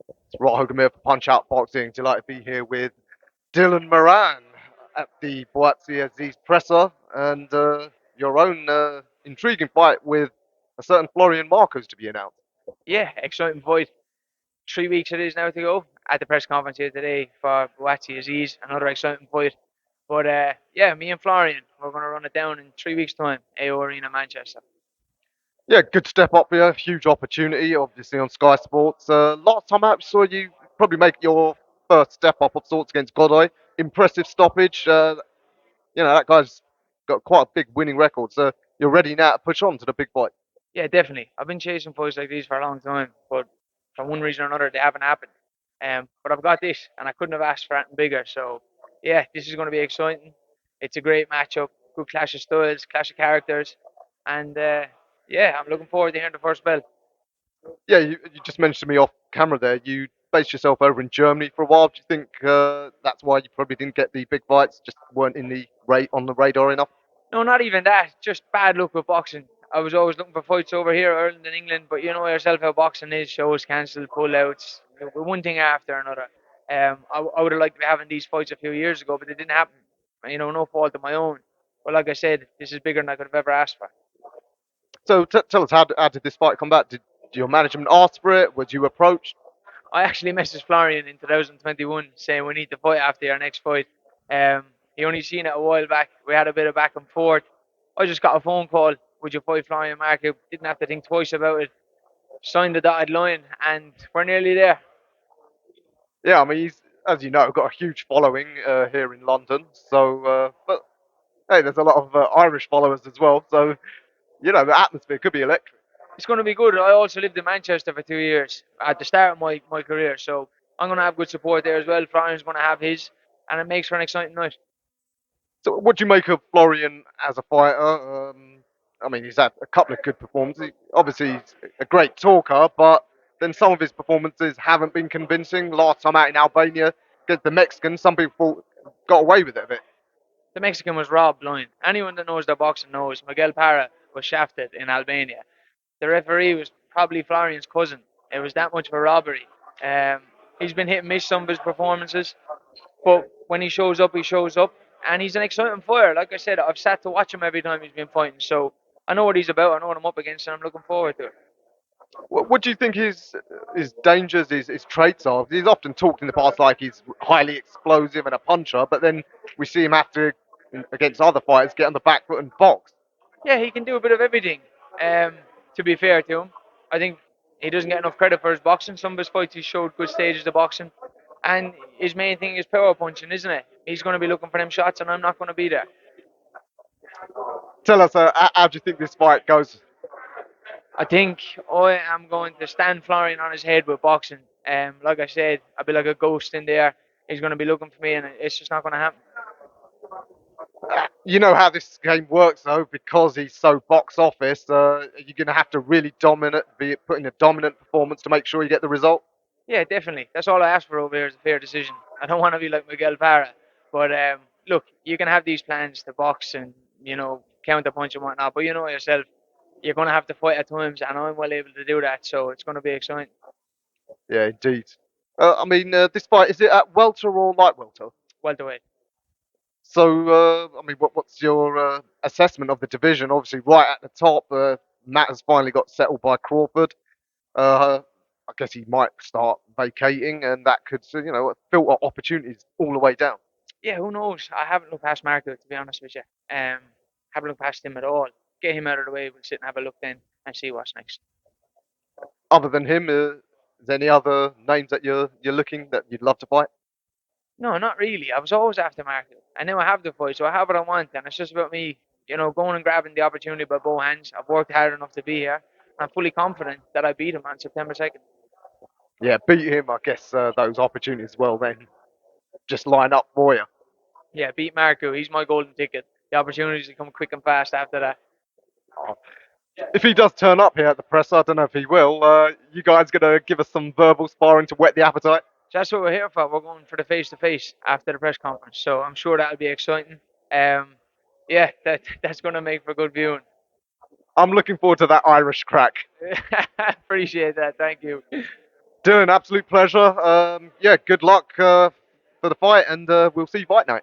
It's Rot Hogamir for Punch Out Boxing. Delighted to be here with Dylan Moran at the Boatsi Aziz presser and your own intriguing fight with a certain Florian Marcos to be announced. Yeah, exciting fight. 3 weeks it is now to go at the press conference here today for Boatsi Aziz. Another exciting fight. But yeah, me and Florian, we're going to run it down in 3 weeks' time, AO Arena, Manchester. Yeah, good step up here. Huge opportunity, obviously on Sky Sports. Last time out, saw you probably make your first step up of sorts against Godoy. Impressive stoppage. That guy's got quite a big winning record. So you're ready now to push on to the big fight. Yeah, definitely. I've been chasing fights like these for a long time, but for one reason or another, they haven't happened. But I've got this, and I couldn't have asked for anything bigger. So yeah, this is going to be exciting. It's a great matchup, good clash of styles, clash of characters, and yeah, I'm looking forward to hearing the first bell. Yeah, you just mentioned to me off camera there. You based yourself over in Germany for a while. Do you think that's why you probably didn't get the big fights? Just weren't in the rate on the radar enough. No, not even that. Just bad luck with boxing. I was always looking for fights over here, Ireland and England, but you know yourself how boxing is: shows cancelled, pull-outs, one thing after another. I would have liked to be having these fights a few years ago, but it didn't happen. You know, no fault of my own. But like I said, this is bigger than I could have ever asked for. So tell us, how did this fight come back? Did your management ask for it? Was you approached? I actually messaged Florian in 2021 saying we need to fight after our next fight. He only seen it a while back. We had a bit of back and forth. I just got a phone call. Would you fight Florian Marku? Didn't have to think twice about it. Signed the dotted line, and we're nearly there. Yeah, I mean, he's, as you know, got a huge following here in London. So, but hey, there's a lot of Irish followers as well. So, the atmosphere could be electric. It's going to be good. I also lived in Manchester for 2 years at the start of my career, so I'm going to have good support there as well. Florian's going to have his, and it makes for an exciting night. So, what do you make of Florian as a fighter? I mean, he's had a couple of good performances. Obviously, he's a great talker, but then some of his performances haven't been convincing. Last time out in Albania against the Mexicans, some people got away with it a bit. The Mexican was robbed blind. Anyone that knows their boxing knows Miguel Parra was shafted in Albania. The referee was probably Florian's cousin. It was that much of a robbery. Um, he's been hit and miss some of his performances, but when he shows up, he shows up, and he's an exciting fighter. Like I said, I've sat to watch him every time he's been fighting, so I know what he's about. I know what I'm up against, and I'm looking forward to it. What do you think his dangers, his traits are? He's often talked in the past like he's highly explosive and a puncher, but then we see him have to, against other fighters, get on the back foot and box. Yeah, he can do a bit of everything. Um, to be fair to him, I think he doesn't get enough credit for his boxing. Some of his fights he showed good stages of boxing, and his main thing is power punching, isn't it? He's going to be looking for them shots, and I'm not going to be there. Tell us, how do you think this fight goes? I think I am going to stand Florian on his head with boxing. Like I said, I'll be like a ghost in there. He's going to be looking for me, and it's just not going to happen. You know how this game works though, because he's so box office. You're going to have to really dominate, be put in a dominant performance to make sure you get the result. Yeah, definitely. That's all I ask for over here is a fair decision. I don't want to be like Miguel Parra, but look, you can have these plans to box and counter punch and whatnot, but you know yourself, you're going to have to fight at times, and I'm well able to do that, so it's going to be exciting. Yeah, indeed. I mean, this fight, is it at welter or light welter? Welterweight. So, I mean, what's your assessment of the division? Obviously, right at the top, Matt has finally got settled by Crawford. I guess he might start vacating, and that could, filter opportunities all the way down. Yeah, who knows? I haven't looked past Marco, to be honest with you. Haven't looked past him at all. Get him out of the way. We'll sit and have a look then and see what's next. Other than him, is there any other names that you're looking that you'd love to fight? No, not really. I was always after Marco. And now I have the fight, so I have what I want. And it's just about me, going and grabbing the opportunity by both hands. I've worked hard enough to be here. And I'm fully confident that I beat him on September 2nd. Yeah, beat him. I guess those opportunities will then just line up for you. Yeah, beat Marco. He's my golden ticket. The opportunities will come quick and fast after that. Oh, if he does turn up here at the press, I don't know if he will. You guys gonna give us some verbal sparring to whet the appetite? So that's what we're here for. We're going for the face to face after the press conference. So I'm sure that'll be exciting. Um, yeah, that's going to make for good viewing. I'm looking forward to that Irish crack. Appreciate that. Thank you. Dylan, absolute pleasure. Yeah, good luck for the fight, and we'll see you fight night.